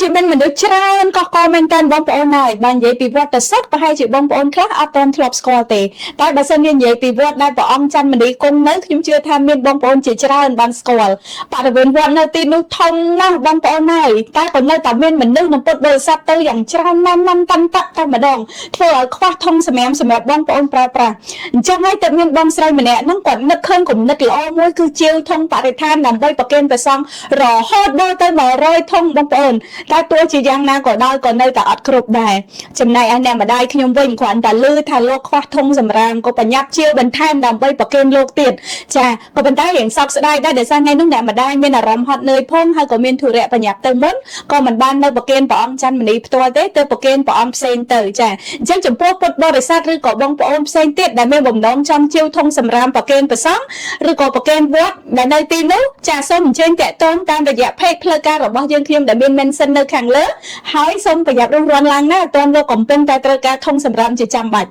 ជាមានមនុស្សច្រើនកកមែនតើបងប្អូនហើយបាននិយាយពីវត្តសុទ្ធប្រហែលជាបងប្អូនខ្លះអត់ទាន់ធ្លាប់ស្គាល់ទេតែបើសិនជានិយាយពីវត្តដែលព្រះអង្គច័ន្ទមនីគង់នៅខ្ញុំជឿថាមានបងប្អូនជាច្រើនបានស្គាល់បរិវេណវត្តនៅទីនោះធំណាស់បងប្អូនហើយតែក៏នៅតែមានមនុស្សនិងពុទ្ធបរិស័ទទៅយ៉ាងច្រើនណាស់តាន់តាក់តែម្ដងធ្វើឲ្យខ្វះធំសម្រាប់បងប្អូនប្រើប្រាស់អញ្ចឹងហើយតែមានបងស្រីម្នាក់ហ្នឹងគាត់នឹកឃើញគំនិតល្អមួយគឺជាវធំបរិស្ថានដើម្បីប្រគេនព្រះសង្ឃរហូតដល់ទៅ100ធំបងប្អូនតែទោះជាយ៉ាងណាក៏ដោយក៏នៅតែអត់គ្រប់ដែរចំណែកឯអ្នកម្ដាយខ្ញុំវិញគ្រាន់តែឮថាលោកខ្វះធំសម្រាមក៏បញ្ញាប់ជាវបន្ថែមដើម្បីប្រគេនលោកទៀតចាក៏ប៉ុន្តែរៀងសោកស្ដាយដែរដែលសារថ្ងៃនោះអ្នកម្ដាយមានអារម្មណ៍ហត់នឿយផងហើយក៏មានធុរៈបញ្ញាប់ទៅមុនក៏មិនបាននៅប្រគេនព្រះអង្គច័ន្ទមនីផ្ទាល់ទេទៅប្រគេនព្រះអង្គផ្សេងទៅចាអញ្ចឹងចំពោះពុទ្ធបរិស័ទឬក៏បងប្អូនផ្សេងទៀតដែលមានបំណងចង់ជាវធំសម្រាមប្រគេនព្រះសង្ឃឬក៏ប្រគេនវត្តដែលនៅទីនោះចាសូមអញ្ជើញតាក់ទងតាមរយៈ page ផ្លូវការរបស់យើងខ្ញុំដែលមាន mention នៅខាងលើហើយសូមប្រយ័ត្នរស់រាន់ឡើងណាអត់ទាន់លោកកំពុងតែត្រូវការធំសម្រាមជាចាំបាច់